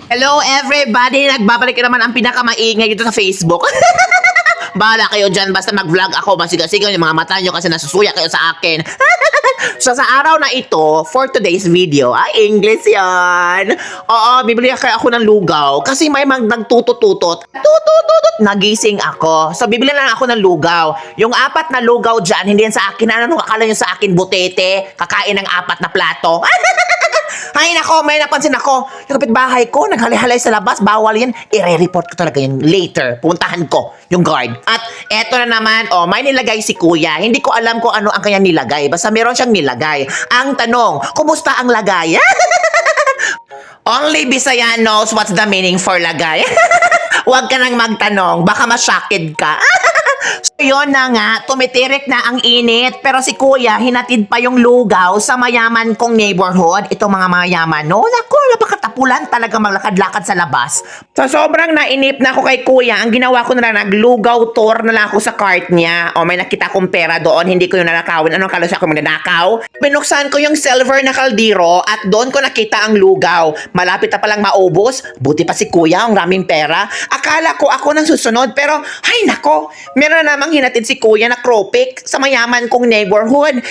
Hello everybody! Nagbabalik naman ang pinakamaingay dito sa Facebook. Bahala kayo dyan, basta mag-vlog ako, masiga-sigaw yung mga mata nyo kasi nasusuya kayo sa akin. So sa araw na ito, for today's video, English yan. Oo, bibili kaya ako ng lugaw kasi may nagtutututot. Tutututot, nagising ako. So bibili na lang ako ng lugaw. Yung 4 na lugaw dyan, hindi yan sa akin. Ano akala nyo sa akin, butete? Kakain ng 4 na plato. Ay nako, may napansin ako. Yung kapitbahay ko, naghalay-halay sa labas. Bawal yan. I-report ko talaga yun later. Puntahan ko yung guard. At eto na naman, may nilagay si kuya. Hindi ko alam kung ano ang kanya nilagay. Basta meron siyang nilagay. Ang tanong, kumusta ang lagay? Only Bisayan knows what's the meaning for lagay. Huwag ka nang magtanong. Baka masyakid ka. So yun na nga, tumitirik na ang init. Pero si kuya, hinatid pa yung lugaw sa mayaman kong neighborhood. Itong mga mayaman, no? Naku, napakatapulan talaga maglakad-lakad sa labas. So sobrang nainip na ako kay kuya. Ang ginawa ko na lang, naglugaw tour na lang ako sa cart niya. O may nakita kong pera doon, hindi ko yung nanakawin. Anong kala siya ako magnanakaw? Binuksan ko yung silver na kaldero at doon ko nakita ang lugaw. Malapit na palang maubos. Buti pa si kuya, ang raming pera. Akala ko ako nang susunod, pero ay nako, meron na namang hinatid si kuya na kropik sa mayaman kong neighborhood.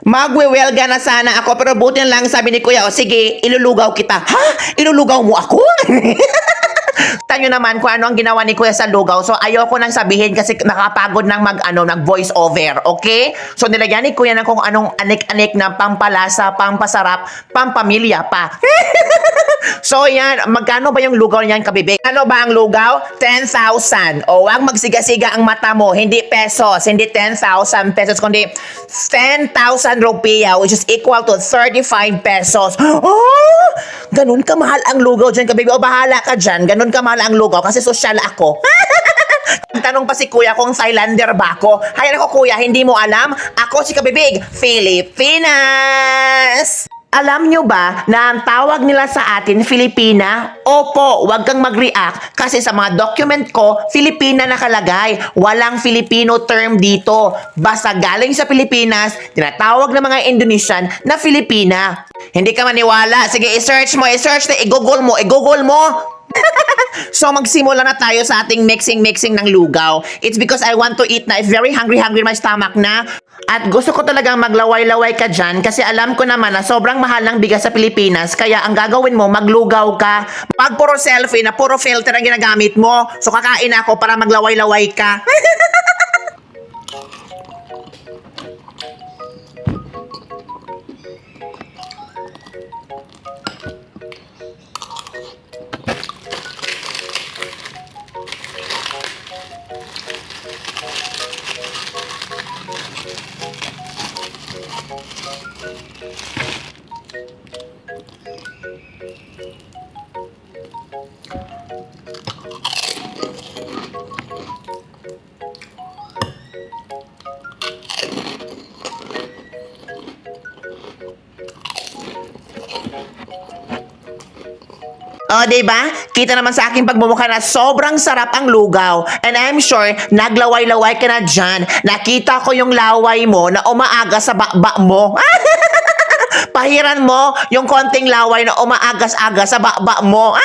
Magwewelga na sana ako, pero buti na lang sabi ni kuya, sige, ilulugaw kita. Ha? Ilulugaw mo ako? Tanyo naman kung ano ang ginawa ni kuya sa lugaw. So ayoko nang sabihin kasi nakapagod nang nag voice over, okay? So nilagyan ni kuya ng kung anong anik-anik na pampalasa, pampasarap, pampamilya pa. So yan, magkano ba yung lugaw niyan, kabibig? Ano ba ang lugaw? 10,000. O wag magsiga-siga ang mata mo, hindi pesos, hindi 10,000 pesos, kundi 10,000 rupiah, which is equal to 35 pesos. Oh, ganun kamahal ang lugaw dyan, kabibig. O bahala ka dyan, ganun kamahal ang lugaw kasi sosyal ako. Tanong pa si kuya kung Thailander ba ako. Hay nako kuya, hindi mo alam? Ako si kabibig, Filipinas! Alam nyo ba na ang tawag nila sa atin Filipina? Opo, wag kang mag-react kasi sa mga document ko, Filipina nakalagay. Walang Filipino term dito. Basta galing sa Pilipinas, tinatawag ng mga Indonesian na Filipina. Hindi ka maniwala. Sige, i-search mo, i-google mo. So magsimula na tayo sa ating mixing ng lugaw. It's because I want to eat na. It's very hungry my stomach na. At gusto ko talagang maglaway-laway ka dyan kasi alam ko naman na sobrang mahal ng bigas sa Pilipinas. Kaya ang gagawin mo, maglugaw ka. Pag puro selfie na puro filter ang ginagamit mo. So kakain ako para maglaway-laway ka. O, diba? Kita naman sa aking pagmumukha na sobrang sarap ang lugaw. And I'm sure, naglaway-laway ka na dyan. Nakita ko yung laway mo na umaaga sa bakba mo. Pahiran mo yung konting laway na umaagas-aga sa bakba mo.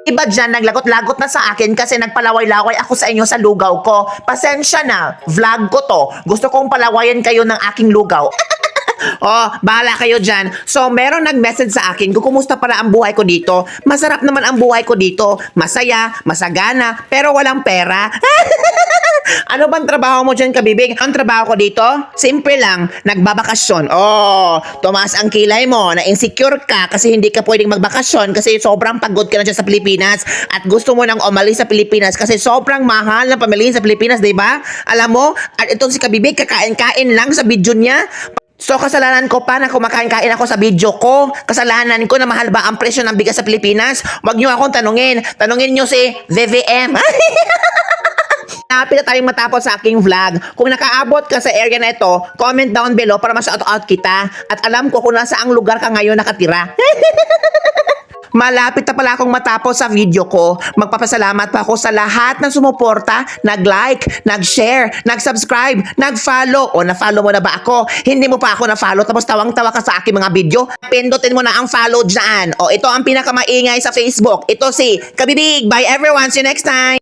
Iba dyan, naglagot-lagot na sa akin kasi nagpalaway-laway ako sa inyo sa lugaw ko. Pasensya na, vlog ko to. Gusto kong palawayan kayo ng aking lugaw. Bahala kayo dyan. So, meron nag-message sa akin kung kumusta pala ang buhay ko dito. Masarap naman ang buhay ko dito. Masaya, masagana, pero walang pera. Ano bang trabaho mo dyan, kabibig? Ang trabaho ko dito? Simple lang, nagbabakasyon. Tumaas ang kilay mo, na-insecure ka kasi hindi ka pwedeng magbakasyon kasi sobrang pagod ka na dyan sa Pilipinas at gusto mo nang umalis sa Pilipinas kasi sobrang mahal ng pamilihin sa Pilipinas, diba? Alam mo, at itong si kabibig, kakain-kain lang sa video niya. So, kasalanan ko pa na kumakain-kain ako sa video ko. Kasalanan ko na mahal ba ang presyo ng bigas sa Pilipinas? Huwag nyo akong tanungin. Tanungin nyo si VVM. Napit na tayong matapos sa aking vlog. Kung nakaabot ka sa area na ito, comment down below para ma-shout out kita. At alam ko kung nasa ang lugar ka ngayon nakatira. Malapit na pala akong matapos sa video ko. Magpapasalamat pa ako sa lahat ng sumuporta, nag-like, nag-share, nag-subscribe, nag-follow. O na-follow mo na ba ako? Hindi mo pa ako na-follow tapos tawang-tawa ka sa aking mga video? Pindutin mo na ang follow dyan. O ito ang pinakamaingay sa Facebook. Ito si Kabibig. Bye everyone. See you next time.